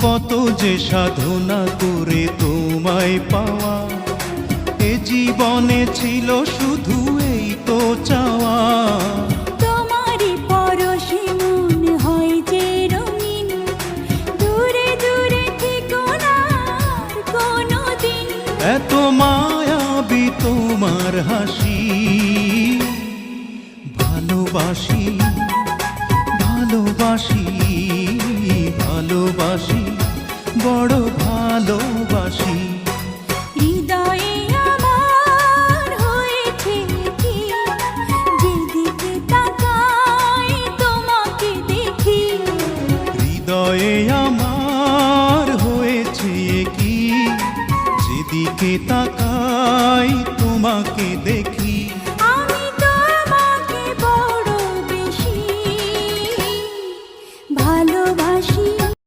কত যে সাধনা করে তোমায় পাওয়া, এ জীবনে ছিল শুধু এই তো চাওয়া। তোমারই পরশে মন হয় যে রঙিন, দূরে দূরে থেকো না কোনোদিন। এত মায়াবী তোমার হাসি, ভালোবাসি ভালোবাসি ভালোবাসি বড় ভালোবাসি। হৃদয়ে আমার হয়েছে কি, যেদিকে তাকাই তোমাকে দেখি। হৃদয়ে আমার হয়েছে কি, যেদিকে তাকাই তোমাকে দেখি।